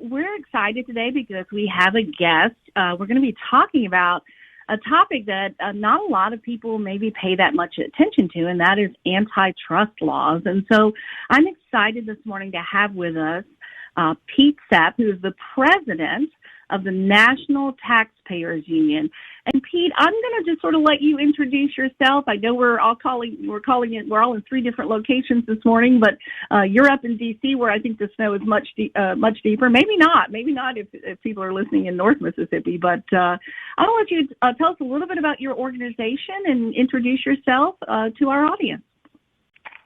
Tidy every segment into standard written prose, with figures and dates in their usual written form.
we're excited today because we have a guest. We're going to be talking about a topic that not a lot of people maybe pay that much attention to, and that is antitrust laws. And so I'm excited this morning to have with us Pete Sepp, who is the president of the National Taxpayers Union. And Pete, I'm going to just sort of let you introduce yourself. I know we're all in three different locations this morning, but you're up in D.C. where I think the snow is much deeper. Maybe not if people are listening in North Mississippi. But I'll let you tell us a little bit about your organization and introduce yourself to our audience.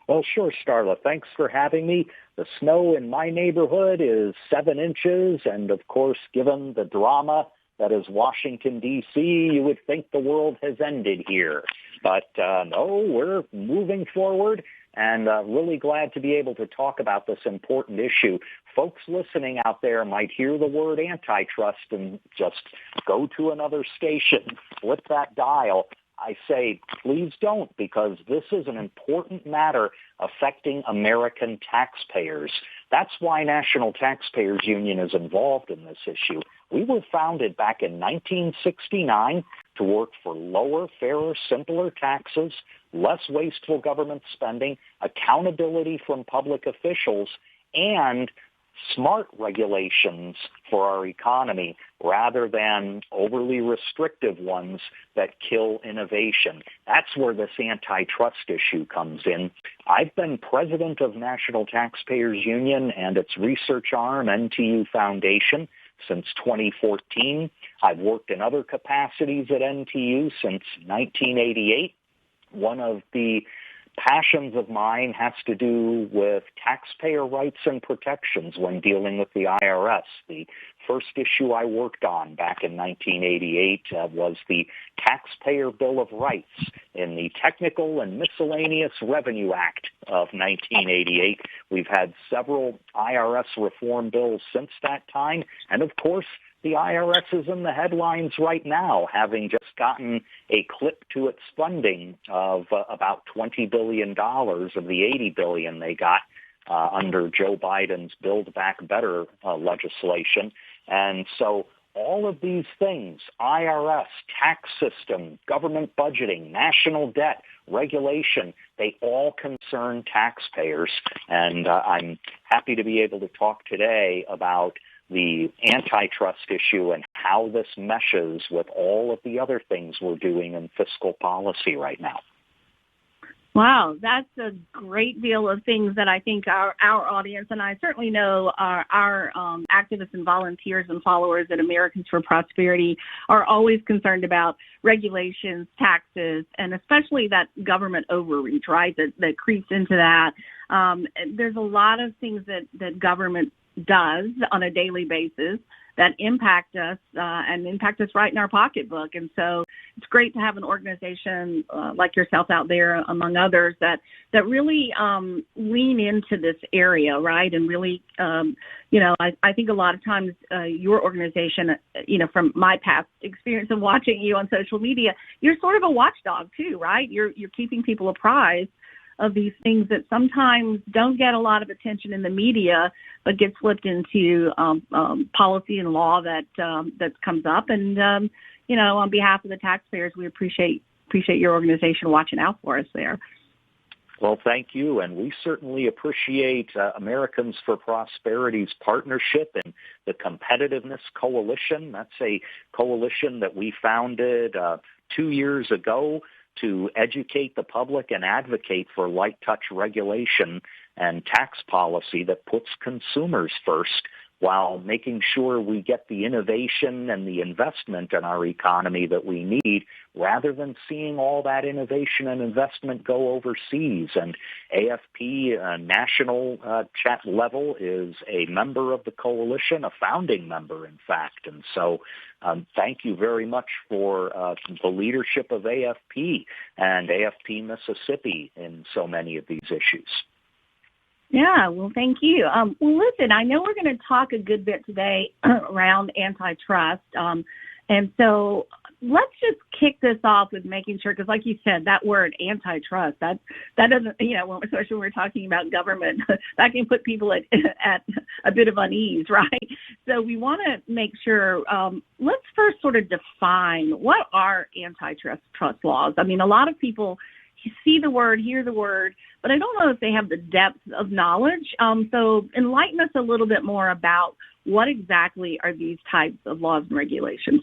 Well, sure, Starla. Thanks for having me. The snow in my neighborhood is 7 inches, and of course, given the drama that is Washington, D.C., you would think the world has ended here. But no, we're moving forward, and really glad to be able to talk about this important issue. Folks listening out there might hear the word antitrust and just go to another station, flip that dial. I say, please don't, because this is an important matter affecting American taxpayers. That's why National Taxpayers Union is involved in this issue. We were founded back in 1969 to work for lower, fairer, simpler taxes, less wasteful government spending, accountability from public officials, and smart regulations for our economy rather than overly restrictive ones that kill innovation. That's where this antitrust issue comes in. I've been president of National Taxpayers Union and its research arm, NTU Foundation, since 2014. I've worked in other capacities at NTU since 1988. One of the passions of mine has to do with taxpayer rights and protections when dealing with the IRS. The first issue I worked on back in 1988 was the Taxpayer Bill of Rights in the Technical and Miscellaneous Revenue Act of 1988. We've had several IRS reform bills since that time, and of course, the IRS is in the headlines right now, having just gotten a clip to its funding of about $20 billion of the $80 billion they got under Joe Biden's Build Back Better legislation. And so all of these things, IRS, tax system, government budgeting, national debt, regulation, they all concern taxpayers. And I'm happy to be able to talk today about the antitrust issue and how this meshes with all of the other things we're doing in fiscal policy right now. Wow, that's a great deal of things that I think our audience, and I certainly know our activists and volunteers and followers at Americans for Prosperity are always concerned about regulations, taxes, and especially that government overreach, right, that creeps into that. There's a lot of things that government does on a daily basis that impact us and impact us right in our pocketbook. And so it's great to have an organization like yourself out there, among others, that really lean into this area, right? And really, I think a lot of times your organization, from my past experience of watching you on social media, you're sort of a watchdog too, right? You're keeping people apprised of these things that sometimes don't get a lot of attention in the media, but get slipped into policy and law that comes up. And on behalf of the taxpayers, we appreciate your organization watching out for us there. Well, thank you, and we certainly appreciate Americans for Prosperity's partnership and the Competitiveness Coalition. That's a coalition that we founded 2 years ago to educate the public and advocate for light touch regulation and tax policy that puts consumers first while making sure we get the innovation and the investment in our economy that we need, rather than seeing all that innovation and investment go overseas. And AFP national chat level is a member of the coalition, a founding member, in fact. And so thank you very much for the leadership of AFP and AFP Mississippi in so many of these issues. Yeah, well, thank you. Well, listen, I know we're going to talk a good bit today around antitrust. And so let's just kick this off with making sure, because like you said, that word antitrust, that doesn't, especially when we're talking about government, that can put people at a bit of unease, right? So we want to make sure, let's first sort of define what are antitrust laws. I mean, a lot of people see the word, hear the word, but I don't know if they have the depth of knowledge. So enlighten us a little bit more about what exactly are these types of laws and regulations.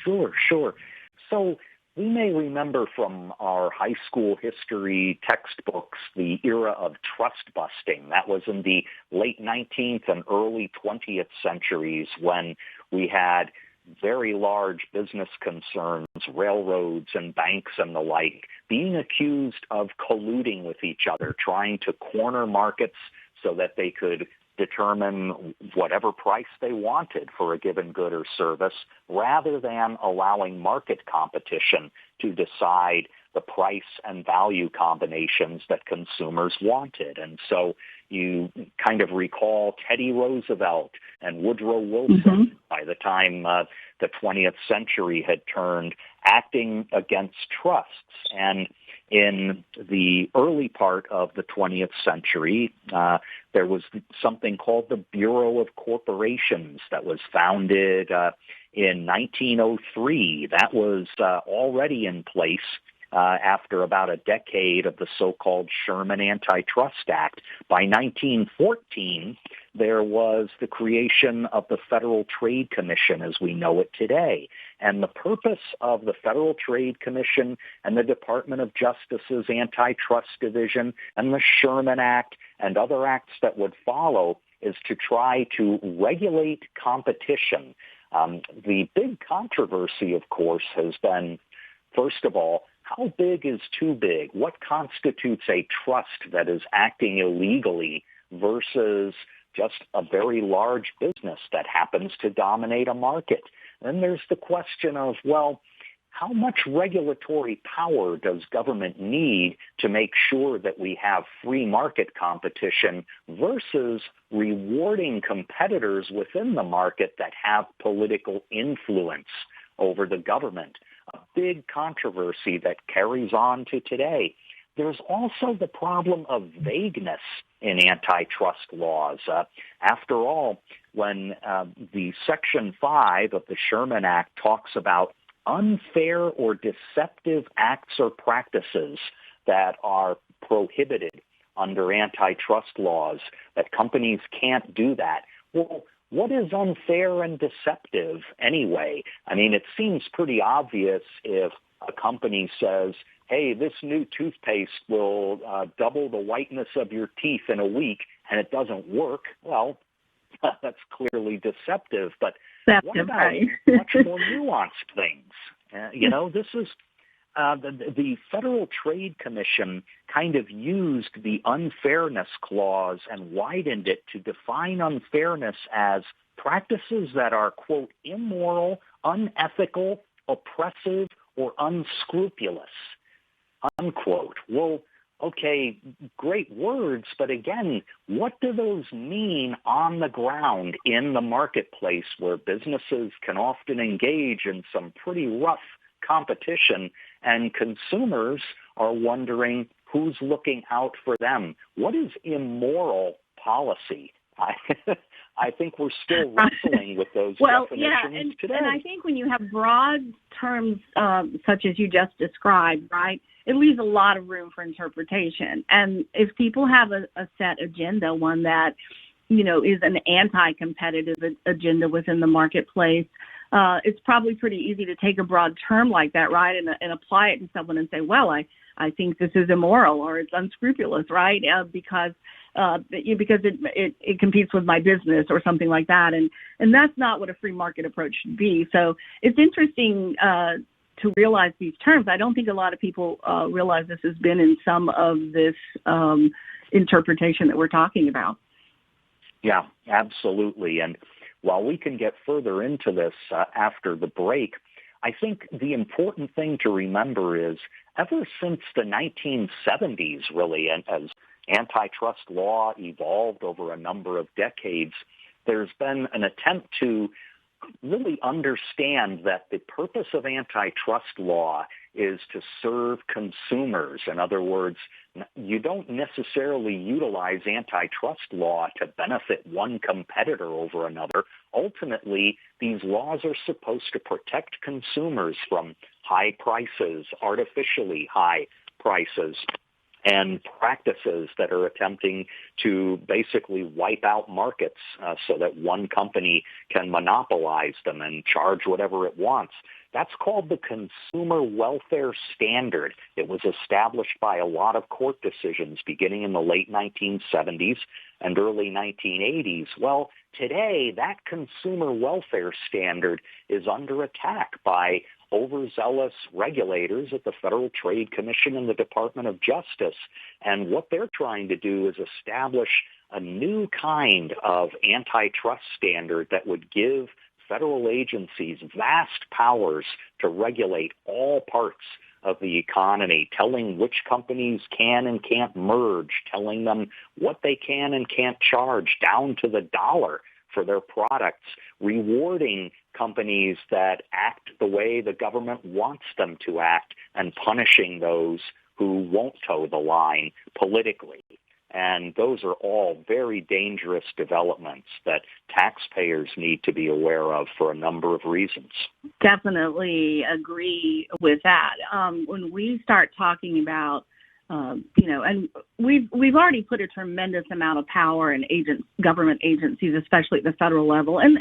Sure. So we may remember from our high school history textbooks the era of trust busting. That was in the late 19th and early 20th centuries when we had very large business concerns, railroads and banks and the like, being accused of colluding with each other, trying to corner markets so that they could determine whatever price they wanted for a given good or service, rather than allowing market competition to decide the price and value combinations that consumers wanted. And so you kind of recall Teddy Roosevelt and Woodrow Wilson, by the time the 20th century had turned, acting against trusts. And in the early part of the 20th century, there was something called the Bureau of Corporations that was founded in 1903. That was already in place after about a decade of the so-called Sherman Antitrust Act. By 1914, there was the creation of the Federal Trade Commission as we know it today. And the purpose of the Federal Trade Commission and the Department of Justice's Antitrust Division and the Sherman Act and other acts that would follow is to try to regulate competition. The big controversy, of course, has been, first of all, how big is too big? What constitutes a trust that is acting illegally versus just a very large business that happens to dominate a market? Then there's the question of, well, how much regulatory power does government need to make sure that we have free market competition versus rewarding competitors within the market that have political influence over the government? A big controversy that carries on to today. There's also the problem of vagueness in antitrust laws. After all, when the Section 5 of the Sherman Act talks about unfair or deceptive acts or practices that are prohibited under antitrust laws, that companies can't do that. Well, what is unfair and deceptive anyway? I mean, it seems pretty obvious if a company says, hey, this new toothpaste will double the whiteness of your teeth in a week, and it doesn't work. Well, that's clearly deceptive. But what about much more nuanced things? This is the Federal Trade Commission kind of used the unfairness clause and widened it to define unfairness as practices that are, quote, immoral, unethical, oppressive, or unscrupulous, unquote. Well, okay, great words, but again, what do those mean on the ground in the marketplace where businesses can often engage in some pretty rough competition and consumers are wondering who's looking out for them? What is immoral policy? I think we're still wrestling with those definitions today. And I think when you have broad terms such as you just described, right, it leaves a lot of room for interpretation. And if people have a set agenda, one that, is an anti-competitive agenda within the marketplace, it's probably pretty easy to take a broad term like that, right, and apply it to someone and say, well, I think this is immoral or it's unscrupulous, right, because it competes with my business or something like that. And that's not what a free market approach should be. So it's interesting to realize these terms. I don't think a lot of people realize this has been in some of this interpretation that we're talking about. Yeah, absolutely. And while we can get further into this after the break, I think the important thing to remember is ever since the 1970s, really, and as antitrust law evolved over a number of decades, there's been an attempt to really understand that the purpose of antitrust law is to serve consumers. In other words, you don't necessarily utilize antitrust law to benefit one competitor over another. Ultimately, these laws are supposed to protect consumers from high prices, artificially high prices, and practices that are attempting to basically wipe out markets so that one company can monopolize them and charge whatever it wants. That's called the Consumer Welfare Standard. It was established by a lot of court decisions beginning in the late 1970s and early 1980s. Well, today, that Consumer Welfare Standard is under attack by overzealous regulators at the Federal Trade Commission and the Department of Justice. And what they're trying to do is establish a new kind of antitrust standard that would give federal agencies vast powers to regulate all parts of the economy, telling which companies can and can't merge, telling them what they can and can't charge down to the dollar for their products, rewarding companies that act the way the government wants them to act, and punishing those who won't toe the line politically. And those are all very dangerous developments that taxpayers need to be aware of for a number of reasons. Definitely agree with that. When we start talking about, and we've already put a tremendous amount of power in government agencies, especially at the federal level, and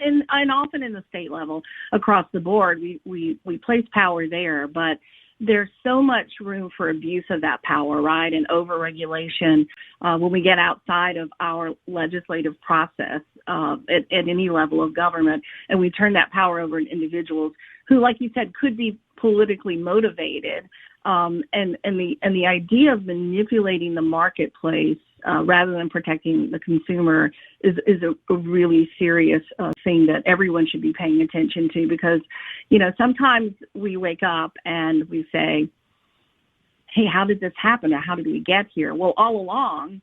often in the state level across the board. We place power there, but there's so much room for abuse of that power, right, and overregulation when we get outside of our legislative process at any level of government, and we turn that power over to individuals who, like you said, could be politically motivated. And the idea of manipulating the marketplace rather than protecting the consumer is a really serious thing that everyone should be paying attention to, because, sometimes we wake up and we say, hey, how did this happen? Or how did we get here? Well, all along,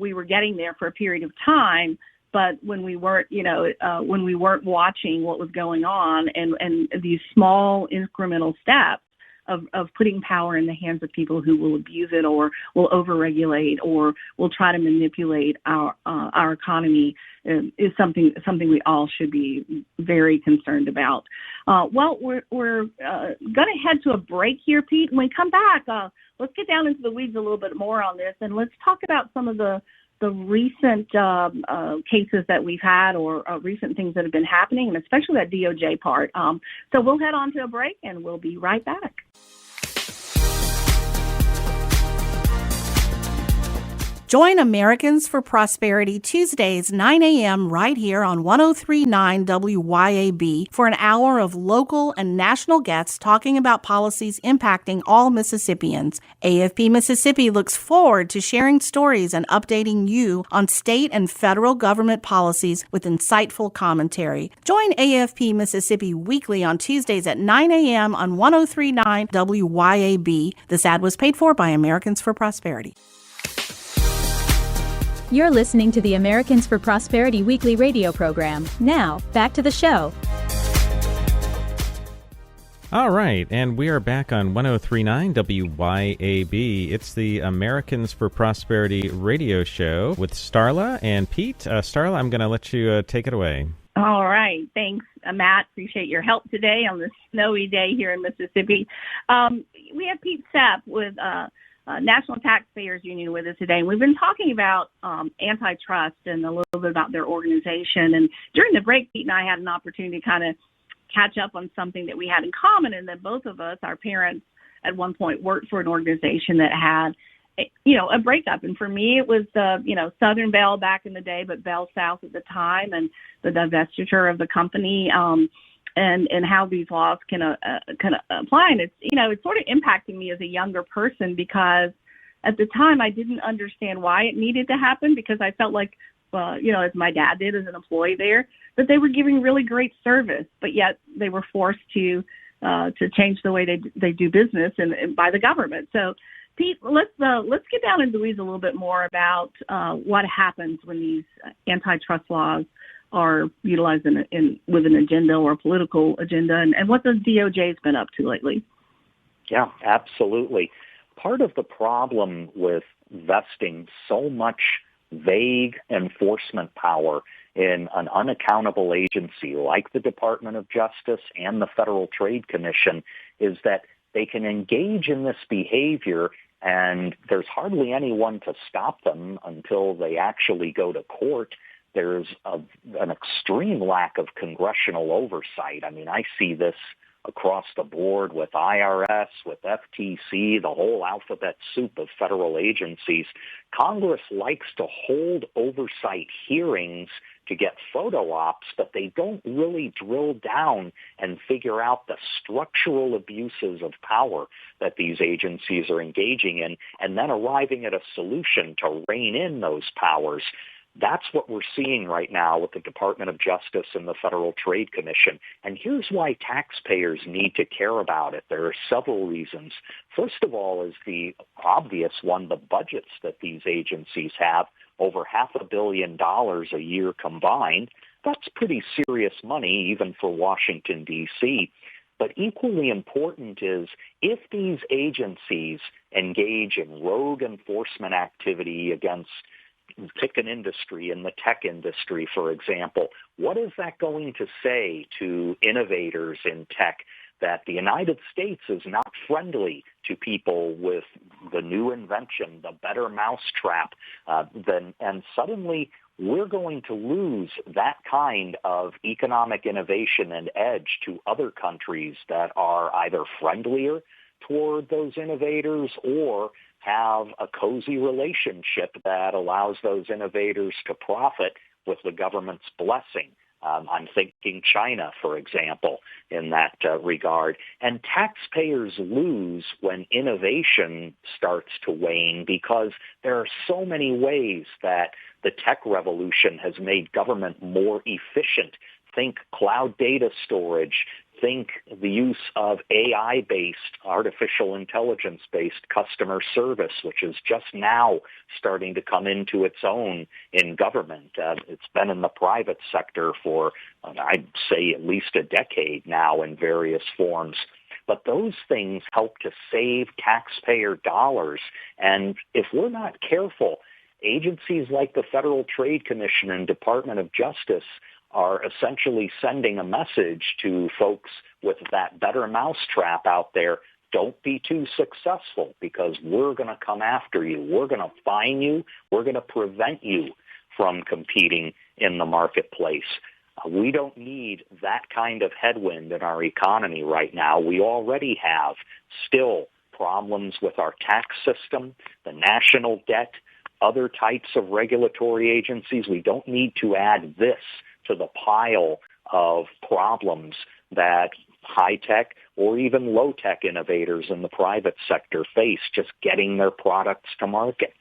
we were getting there for a period of time, but when we weren't, when we weren't watching what was going on and these small incremental steps of putting power in the hands of people who will abuse it or will overregulate or will try to manipulate our economy is something we all should be very concerned about. Well, we're going to head to a break here, Pete. When we come back, let's get down into the weeds a little bit more on this, and let's talk about some of the recent cases that we've had or recent things that have been happening, and especially that DOJ part. So we'll head on to a break, and we'll be right back. Join Americans for Prosperity Tuesdays, 9 a.m. right here on 103.9 WYAB for an hour of local and national guests talking about policies impacting all Mississippians. AFP Mississippi looks forward to sharing stories and updating you on state and federal government policies with insightful commentary. Join AFP Mississippi weekly on Tuesdays at 9 a.m. on 103.9 WYAB. This ad was paid for by Americans for Prosperity. You're listening to the Americans for Prosperity weekly radio program. Now, back to the show. All right, and we are back on 103.9 WYAB. It's the Americans for Prosperity radio show with Starla and Pete. Starla, I'm going to let you take it away. All right. Thanks, Matt. Appreciate your help today on this snowy day here in Mississippi. We have Pete Sepp with National Taxpayers Union with us today. And we've been talking about antitrust and a little bit about their organization. And during the break, Pete and I had an opportunity to kind of catch up on something that we had in common, and that both of us, our parents, at one point worked for an organization that had, a breakup. And for me, it was, Southern Bell back in the day, but Bell South at the time, and the divestiture of the company, and how these laws can apply. And it's sort of impacting me as a younger person, because at the time I didn't understand why it needed to happen, because I felt like, as my dad did as an employee there, that they were giving really great service, but yet they were forced to change the way they do business and by the government. So, Pete, let's get down into the weeds a little bit more about what happens when these antitrust laws are utilized with an agenda or a political agenda, and what the DOJ has been up to lately. Yeah, absolutely. Part of the problem with vesting so much vague enforcement power in an unaccountable agency like the Department of Justice and the Federal Trade Commission is that they can engage in this behavior and there's hardly anyone to stop them until they actually go to court. There's an extreme lack of congressional oversight. I mean, I see this across the board with IRS, with FTC, the whole alphabet soup of federal agencies. Congress likes to hold oversight hearings to get photo ops, but they don't really drill down and figure out the structural abuses of power that these agencies are engaging in, and then arriving at a solution to rein in those powers. That's what we're seeing right now with the Department of Justice and the Federal Trade Commission. And here's why taxpayers need to care about it. There are several reasons. First of all is the obvious one, the budgets that these agencies have, over $500 million a year combined. That's pretty serious money, even for Washington, D.C. But equally important is if these agencies engage in rogue enforcement activity against pick an industry, in the tech industry, for example, what is that going to say to innovators in tech that the United States is not friendly to people with the new invention, the better mousetrap, and suddenly we're going to lose that kind of economic innovation and edge to other countries that are either friendlier toward those innovators or have a cozy relationship that allows those innovators to profit with the government's blessing. I'm thinking China, for example, in that regard. And taxpayers lose when innovation starts to wane because there are so many ways that the tech revolution has made government more efficient. Think cloud data storage. Think the use of AI-based, artificial intelligence-based customer service, which is just now starting to come into its own in government. It's been in the private sector for, I'd say, at least a decade now in various forms. But those things help to save taxpayer dollars. And if we're not careful, agencies like the Federal Trade Commission and Department of Justice are essentially sending a message to folks with that better mousetrap out there. Don't be too successful because we're going to come after you. We're going to fine you. We're going to prevent you from competing in the marketplace. We don't need that kind of headwind in our economy right now. We already have still problems with our tax system, the national debt, other types of regulatory agencies. We don't need to add this to the pile of problems that high-tech or even low-tech innovators in the private sector face just getting their products to market.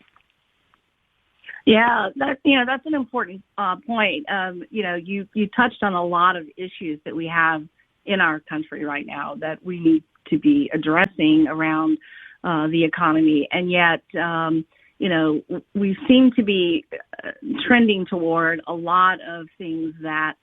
Yeah, that's an important point. You touched on a lot of issues that we have in our country right now that we need to be addressing around the economy, and yet we seem to be trending toward a lot of things that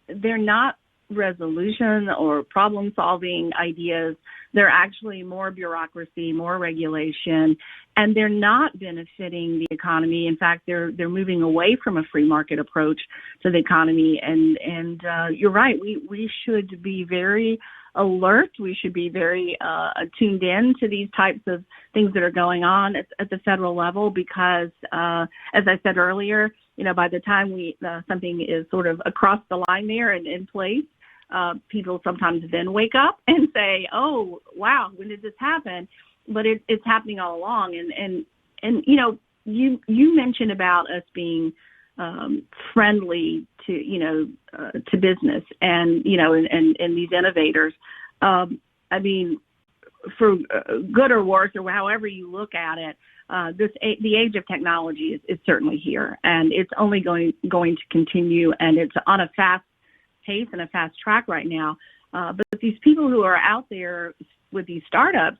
they're not resolution or problem-solving ideas. They're actually more bureaucracy, more regulation, and they're not benefiting the economy. In fact, they're moving away from a free market approach to the economy. And you're right. We should be very alert. We should be very tuned in to these types of things that are going on at the federal level because, as I said earlier, by the time something is sort of across the line there and in place, people sometimes then wake up and say, "Oh, wow, when did this happen?" But it's happening all along. And you mentioned about us being friendly to business and these innovators. I mean, for good or worse, or however you look at it, the age of technology is certainly here, and it's only going to continue, and it's on a fast pace and a fast track right now. But these people who are out there with these startups,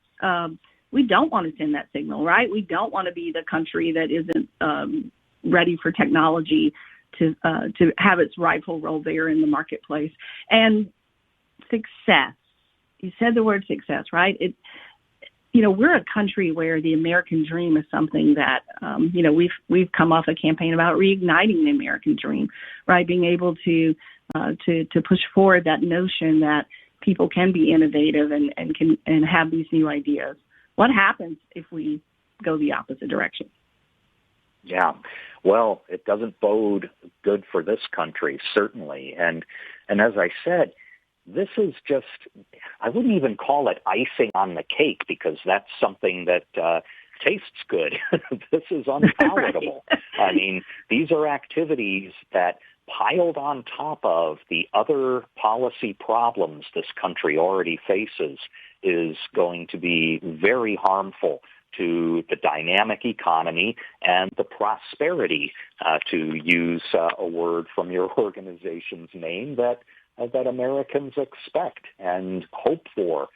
we don't want to send that signal, right? We don't want to be the country that isn't ready for technology have its rightful role there in the marketplace. And success. You said the word success, right? We're a country where the American dream is something that, we've come off a campaign about reigniting the American dream, right? Being able to push forward that notion that people can be innovative and have these new ideas. What happens if we go the opposite direction? Yeah, well, it doesn't bode good for this country, certainly. And as I said, this is just, I wouldn't even call it icing on the cake, because that's something that tastes good. This is unpalatable. Right. I mean, these are activities that, piled on top of the other policy problems this country already faces, is going to be very harmful to the dynamic economy and the prosperity, to use a word from your organization's name, that Americans expect and hope for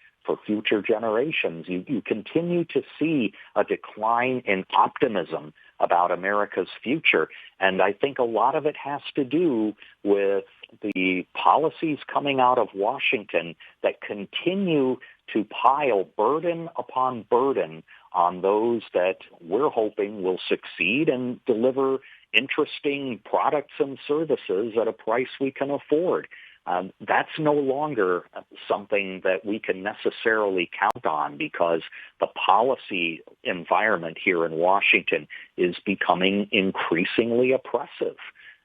future generations. You continue to see a decline in optimism about America's future, and I think a lot of it has to do with the policies coming out of Washington that continue to pile burden upon burden on those that we're hoping will succeed and deliver interesting products and services at a price we can afford. That's no longer something that we can necessarily count on, because the policy environment here in Washington is becoming increasingly oppressive.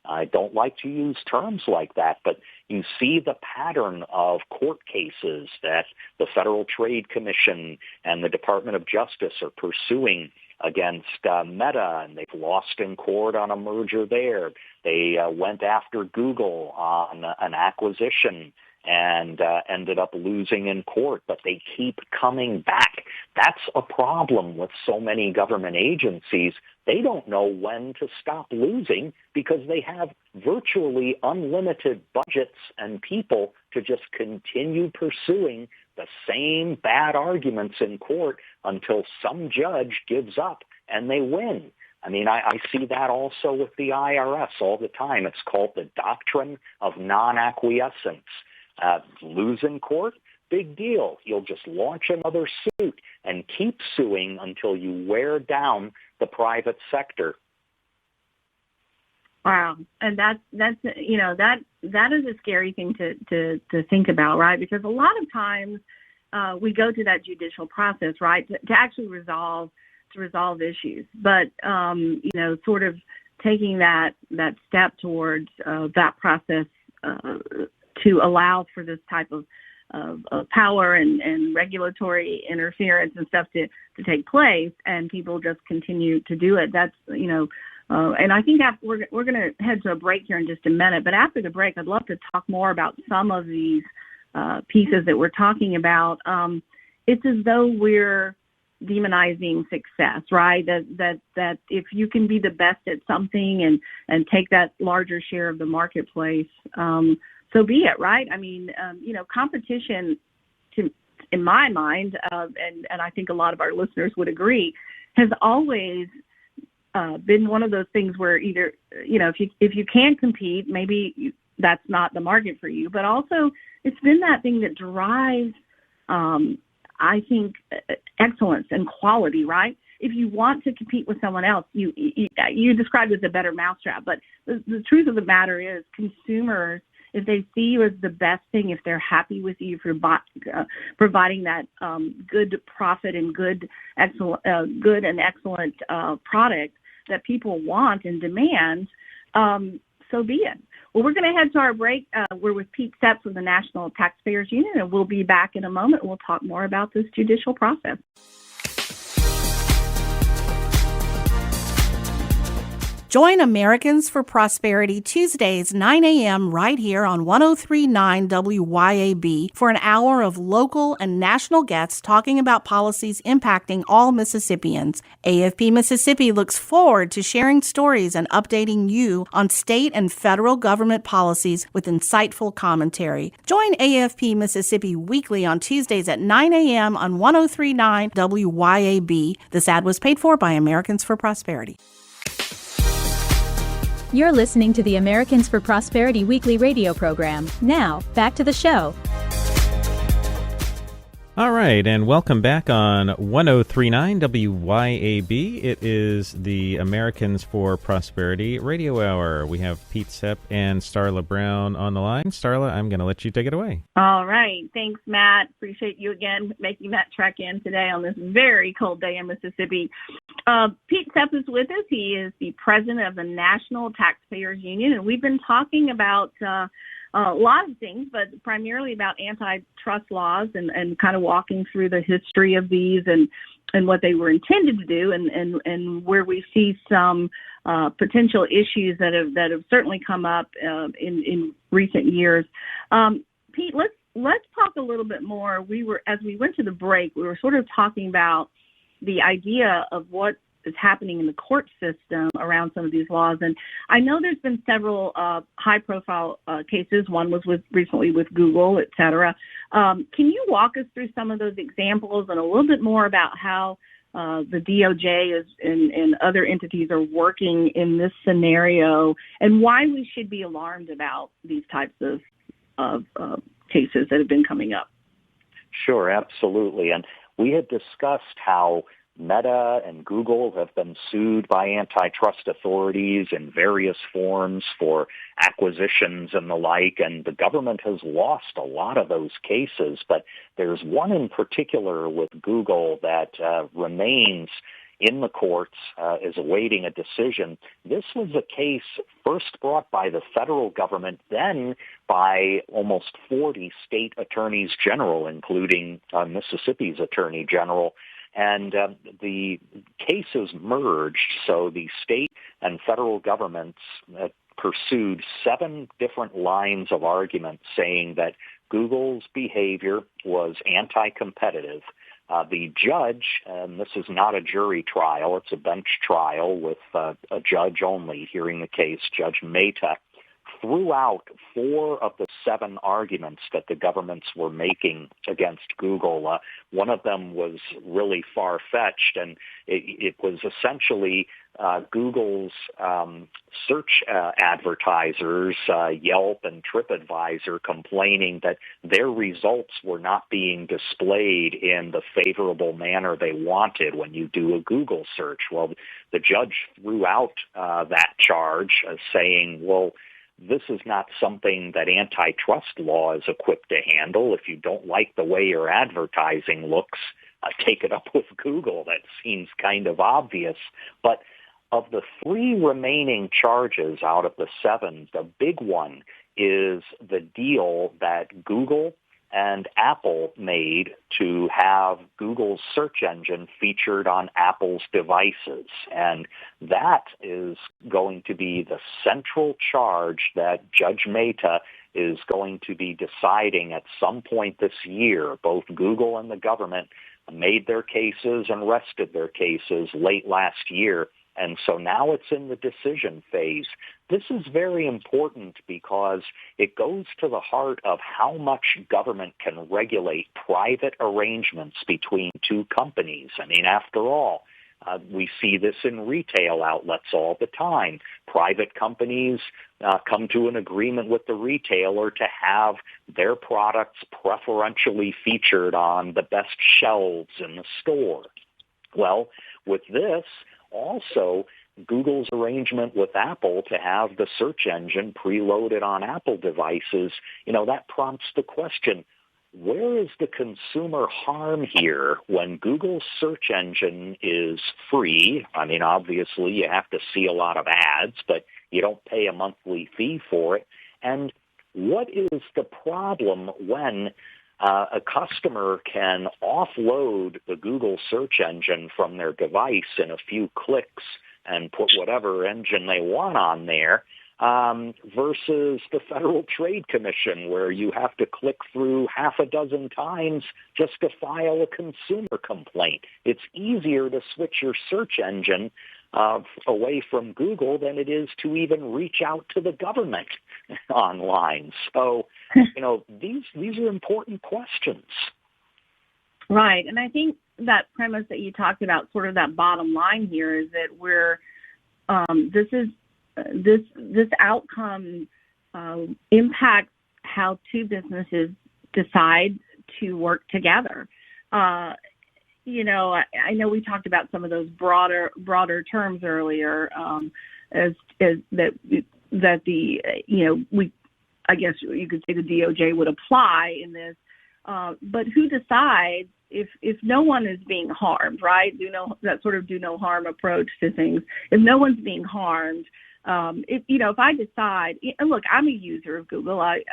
I don't like to use terms like that, but you see the pattern of court cases that the Federal Trade Commission and the Department of Justice are pursuing against Meta, and they've lost in court on a merger there. They went after Google on an acquisition and ended up losing in court, but they keep coming back. That's a problem with so many government agencies. They don't know when to stop losing, because they have virtually unlimited budgets and people to just continue pursuing the same bad arguments in court until some judge gives up and they win. I mean, I see that also with the IRS all the time. It's called the doctrine of non-acquiescence. Lose in court, big deal. You'll just launch another suit and keep suing until you wear down the private sector. Wow, and that's that is a scary thing to think about, right? Because a lot of times we go through that judicial process, right, to actually resolve issues, but sort of taking that step towards that process to allow for this type of power and regulatory interference and stuff to take place, and people just continue to do it. That's and I think we're going to head to a break here in just a minute. But after the break, I'd love to talk more about some of these pieces that we're talking about. It's as though we're demonizing success, right? That if you can be the best at something and take that larger share of the marketplace, so be it, right? I mean, competition, in my mind, and I think a lot of our listeners would agree, has always been one of those things where either, if you can't compete, maybe that's not the market for you. But also, it's been that thing that drives, I think, excellence and quality, right? If you want to compete with someone else, you described it as a better mousetrap. But the truth of the matter is, consumers, if they see you as the best thing, if they're happy with you for providing that good profit and good and excellent product that people want and demand, so be it. Well, we're going to head to our break. We're with Pete Sepp from the National Taxpayers Union, and we'll be back in a moment. We'll talk more about this judicial process. Join Americans for Prosperity Tuesdays, 9 a.m. right here on 103.9 WYAB for an hour of local and national guests talking about policies impacting all Mississippians. AFP Mississippi looks forward to sharing stories and updating you on state and federal government policies with insightful commentary. Join AFP Mississippi weekly on Tuesdays at 9 a.m. on 103.9 WYAB. This ad was paid for by Americans for Prosperity. You're listening to the Americans for Prosperity weekly radio program. Now, back to the show. All right, and welcome back on 1039 WYAB. It is the Americans for Prosperity radio hour. We have Pete Sepp and Starla Brown on the line. Starla, I'm going to let you take it away. All right. Thanks, Matt. Appreciate you again making that trek in today on this very cold day in Mississippi. Pete Sepp is with us. He is the president of the National Taxpayers Union, and we've been talking about a lot of things, but primarily about antitrust laws and kind of walking through the history of these and what they were intended to do and where we see some potential issues that have certainly come up in recent years. Pete, let's talk a little bit more. As we went to the break, we were sort of talking about the idea of what is happening in the court system around some of these laws. And I know there's been several high-profile cases. One was recently with Google, et cetera. Can you walk us through some of those examples and a little bit more about how the DOJ and other entities are working in this scenario and why we should be alarmed about these types of cases that have been coming up? Sure, absolutely. And we had discussed how Meta and Google have been sued by antitrust authorities in various forms for acquisitions and the like, and the government has lost a lot of those cases. But there's one in particular with Google that remains in the courts, is awaiting a decision. This was a case first brought by the federal government, then by almost 40 state attorneys general, including Mississippi's attorney general. And the cases merged, so the state and federal governments pursued 7 different lines of argument saying that Google's behavior was anti-competitive. The judge, and this is not a jury trial, it's a bench trial with a judge only hearing the case, Judge Mehta, threw out 4 of the 7 arguments that the governments were making against Google. One of them was really far-fetched, and it was essentially Google's search advertisers, Yelp and TripAdvisor, complaining that their results were not being displayed in the favorable manner they wanted when you do a Google search. Well, the judge threw out that charge, saying, well, this is not something that antitrust law is equipped to handle. If you don't like the way your advertising looks, take it up with Google. That seems kind of obvious. But of the 3 remaining charges out of the 7, the big one is the deal that Google and Apple made to have Google's search engine featured on Apple's devices. And that is going to be the central charge that Judge Mehta is going to be deciding at some point this year. Both Google and the government made their cases and rested their cases late last year. And so now it's in the decision phase. This is very important because it goes to the heart of how much government can regulate private arrangements between 2 companies. I mean, after all, we see this in retail outlets all the time. Private companies come to an agreement with the retailer to have their products preferentially featured on the best shelves in the store. Well, with this, also, Google's arrangement with Apple to have the search engine preloaded on Apple devices, that prompts the question, where is the consumer harm here when Google's search engine is free? I mean, obviously, you have to see a lot of ads, but you don't pay a monthly fee for it. And what is the problem when a customer can offload the Google search engine from their device in a few clicks and put whatever engine they want on there, versus the Federal Trade Commission, where you have to click through half a dozen times just to file a consumer complaint. It's easier to switch your search engine away from Google than it is to even reach out to the government online. So, these are important questions. Right. And I think that premise that you talked about, sort of that bottom line here, is that this is this outcome impacts how two businesses decide to work together. I know we talked about some of those broader terms earlier, as that I guess you could say the DOJ would apply in this. But who decides if no one is being harmed, right? That sort of do no harm approach to things. If no one's being harmed, if I decide, and look, I'm a user of Google. I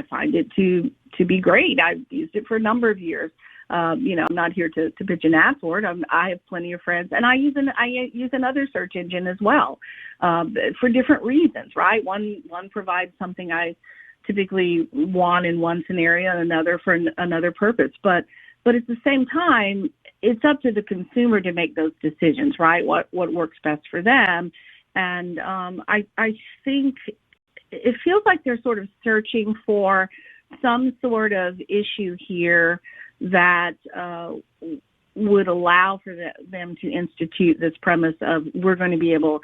find it to be great. I've used it for a number of years. I'm not here to pitch an ad for it. I have plenty of friends, and I use another search engine as well, for different reasons, right? One provides something I typically want in one scenario, and another for another purpose. But at the same time, it's up to the consumer to make those decisions, right? What works best for them. And I think it feels like they're sort of searching for some sort of issue here that would allow for them to institute this premise of we're going to be able,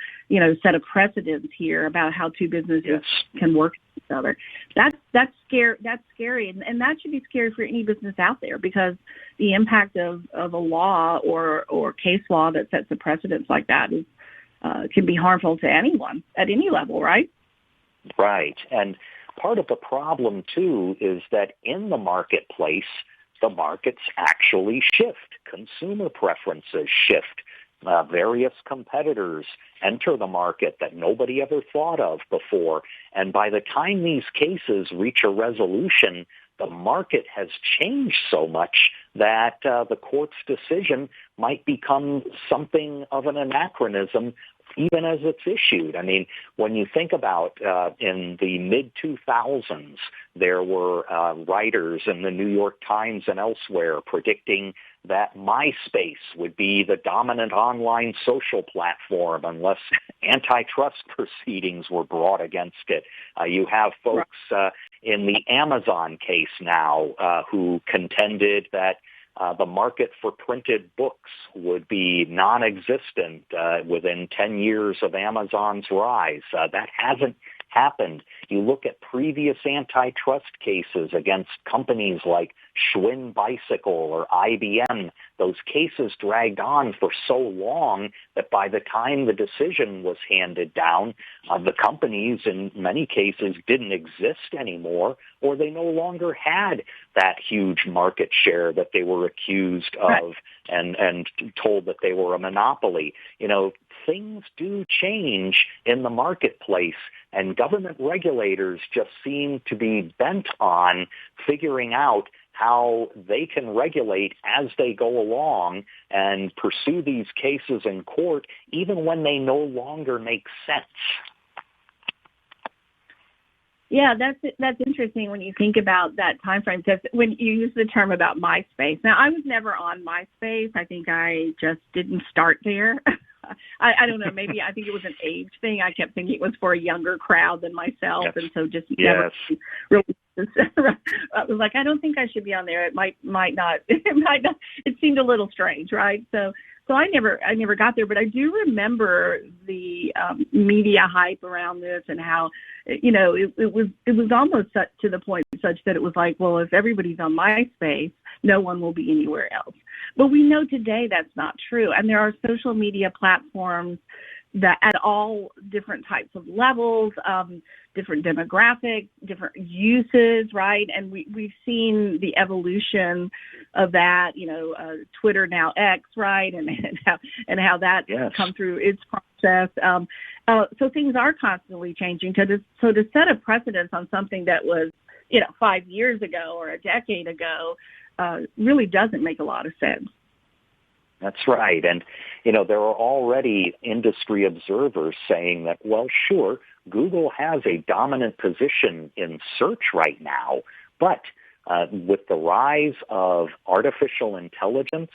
set a precedent here about how two businesses can work with each other. That's scary, and that should be scary for any business out there, because the impact of a law or case law that sets a precedent like that is can be harmful to anyone at any level, right? Right, and part of the problem too is that in the marketplace, the markets actually shift. Consumer preferences shift. Various competitors enter the market that nobody ever thought of before. And by the time these cases reach a resolution, the market has changed so much that the court's decision might become something of an anachronism even as it's issued. I mean, when you think about in the mid-2000s, there were writers in the New York Times and elsewhere predicting that MySpace would be the dominant online social platform unless antitrust proceedings were brought against it. You have folks in the Amazon case now who contended that the market for printed books would be non-existent within 10 years of Amazon's rise. That hasn't happened. You look at previous antitrust cases against companies like Schwinn Bicycle or IBM. Those cases dragged on for so long that by the time the decision was handed down, the companies in many cases didn't exist anymore, or they no longer had that huge market share that they were accused of and told that they were a monopoly. Things do change in the marketplace, and government regulators just seem to be bent on figuring out how they can regulate as they go along and pursue these cases in court, even when they no longer make sense. Yeah, that's interesting when you think about that time frame. Because when you use the term about MySpace, now I was never on MySpace. I think I just didn't start there. I don't know. Maybe I think it was an age thing. I kept thinking it was for a younger crowd than myself, and so just never really. I was like, I don't think I should be on there. It might not. It seemed a little strange, right? So I never got there, but I do remember the media hype around this and how, it was almost to the point such that it was like, well, if everybody's on MySpace, no one will be anywhere else. But we know today that's not true. And there are social media platforms that at all different types of levels, different demographics, different uses, right? And we've seen the evolution of that, Twitter, now X, right? And how that come through its process. So things are constantly changing. So to set a precedence on something that was, 5 years ago or a decade ago, really doesn't make a lot of sense. That's right. And, there are already industry observers saying that, well, sure, Google has a dominant position in search right now, but with the rise of artificial intelligence,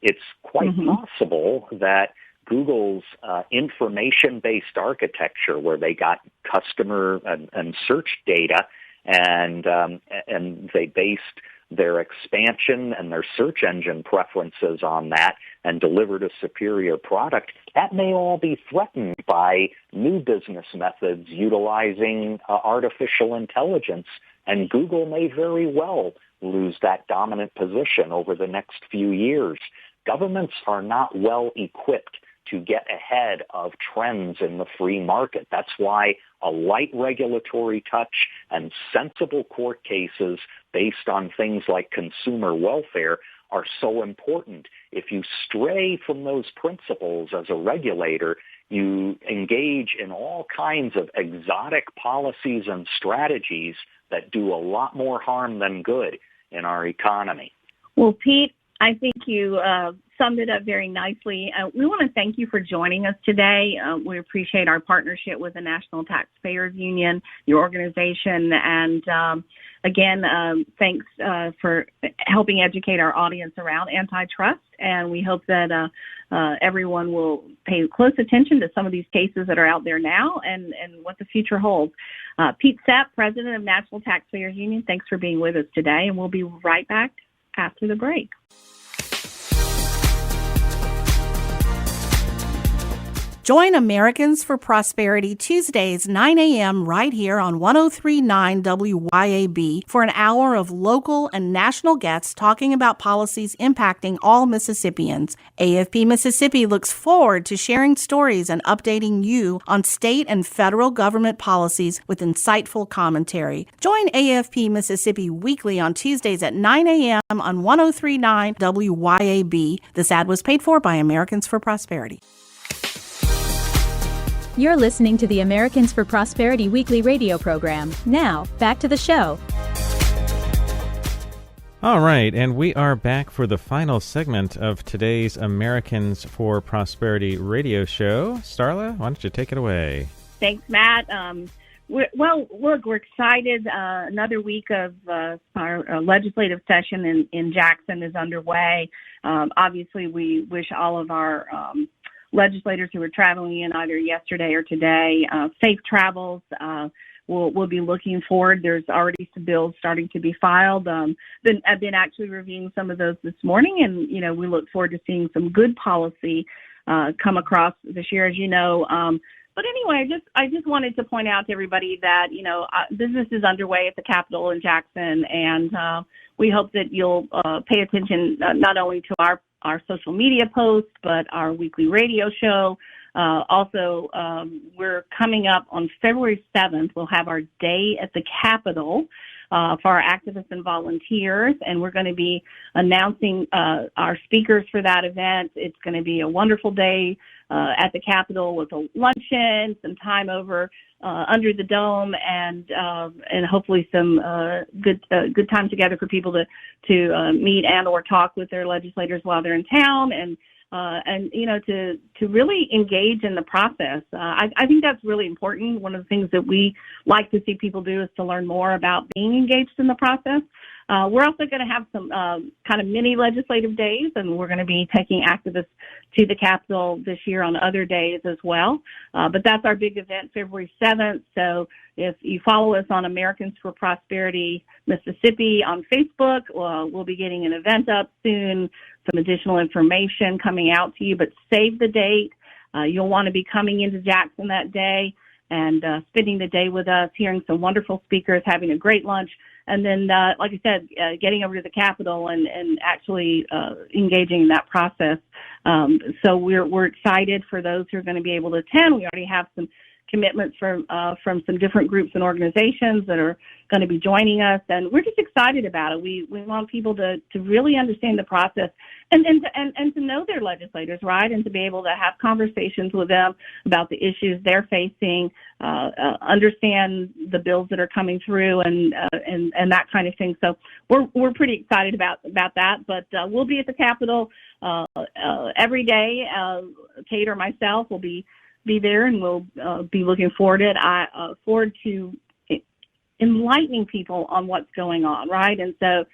it's quite possible that Google's information-based architecture, where they got customer and search data, and they based their expansion and their search engine preferences on that and delivered a superior product, that may all be threatened by new business methods utilizing artificial intelligence. And Google may very well lose that dominant position over the next few years. Governments are not well equipped to get ahead of trends in the free market. That's why a light regulatory touch and sensible court cases based on things like consumer welfare are so important. If you stray from those principles as a regulator, you engage in all kinds of exotic policies and strategies that do a lot more harm than good in our economy. Well, Pete, I think you summed it up very nicely. We want to thank you for joining us today. We appreciate our partnership with the National Taxpayers Union, your organization, and again, thanks for helping educate our audience around antitrust. And we hope that everyone will pay close attention to some of these cases that are out there now and what the future holds. Pete Sepp, President of National Taxpayers Union, thanks for being with us today, and we'll be right back after the break. Join Americans for Prosperity Tuesdays, 9 a.m. right here on 103.9 WYAB for an hour of local and national guests talking about policies impacting all Mississippians. AFP Mississippi looks forward to sharing stories and updating you on state and federal government policies with insightful commentary. Join AFP Mississippi weekly on Tuesdays at 9 a.m. on 103.9 WYAB. This ad was paid for by Americans for Prosperity. You're listening to the Americans for Prosperity weekly radio program. Now, back to the show. All right, and we are back for the final segment of today's Americans for Prosperity radio show. Starla, why don't you take it away? Thanks, Matt. We're excited. Another week of our legislative session in Jackson is underway. Obviously, we wish all of our legislators who are traveling in either yesterday or today safe travels. We'll be looking forward. There's already some bills starting to be filed. I've been actually reviewing some of those this morning, and we look forward to seeing some good policy come across this year, as you know. But anyway, I just wanted to point out to everybody that business is underway at the Capitol in Jackson, and we hope that you'll pay attention not only to our social media posts, but our weekly radio show. Also, we're coming up on February 7th. We'll have our day at the Capitol for our activists and volunteers, and we're going to be announcing our speakers for that event. It's going to be a wonderful day at the Capitol with a luncheon, some time over under the dome, and hopefully some good time together for people to meet and or talk with their legislators while they're in town, and to really engage in the process. I think that's really important. One of the things that we like to see people do is to learn more about being engaged in the process. We're also going to have some kind of mini legislative days, and we're going to be taking activists to the Capitol this year on other days as well. But that's our big event, February 7th. So if you follow us on Americans for Prosperity Mississippi on Facebook, we'll be getting an event up soon, some additional information coming out to you. But save the date. You'll want to be coming into Jackson that day and spending the day with us, hearing some wonderful speakers, having a great lunch. And then, like I said, getting over to the Capitol and actually engaging in that process. So we're excited for those who are going to be able to attend. We already have some commitments from some different groups and organizations that are going to be joining us, and we're just excited about it. We want people to really understand the process and to know their legislators, right, and to be able to have conversations with them about the issues they're facing, understand the bills that are coming through, and that kind of thing. So we're pretty excited about that. But we'll be at the Capitol every day. Kate or myself will be there, and we'll be looking forward to enlightening people on what's going on, right? And so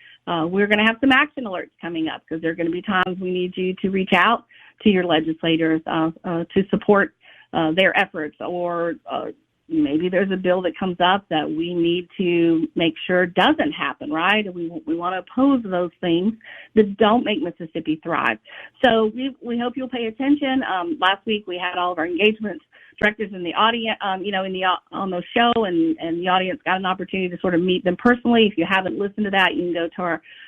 we're going to have some action alerts coming up, because there are going to be times we need you to reach out to your legislators to support their efforts, or maybe there's a bill that comes up that we need to make sure doesn't happen, right? We want to oppose those things that don't make Mississippi thrive. So we hope you'll pay attention. Last week we had all of our engagements directors in the audience, on the show, and the audience got an opportunity to sort of meet them personally. If you haven't listened to that, you can go to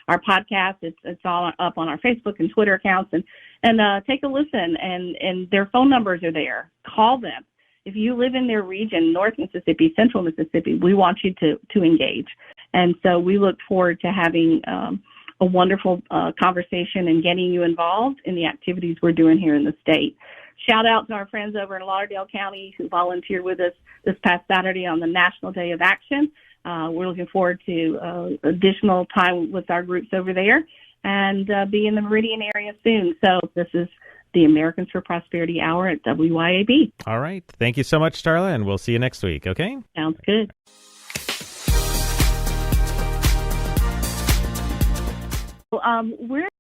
our podcast. It's all up on our Facebook and Twitter accounts, and take a listen. And their phone numbers are there. Call them. If you live in their region, North Mississippi, Central Mississippi, we want you to engage. And so we look forward to having a wonderful conversation and getting you involved in the activities we're doing here in the state. Shout out to our friends over in Lauderdale County who volunteered with us this past Saturday on the National Day of Action. We're looking forward to additional time with our groups over there and be in the Meridian area soon. So this is the Americans for Prosperity Hour at WYAB. All right. Thank you so much, Starla, and we'll see you next week, okay? Sounds good. We're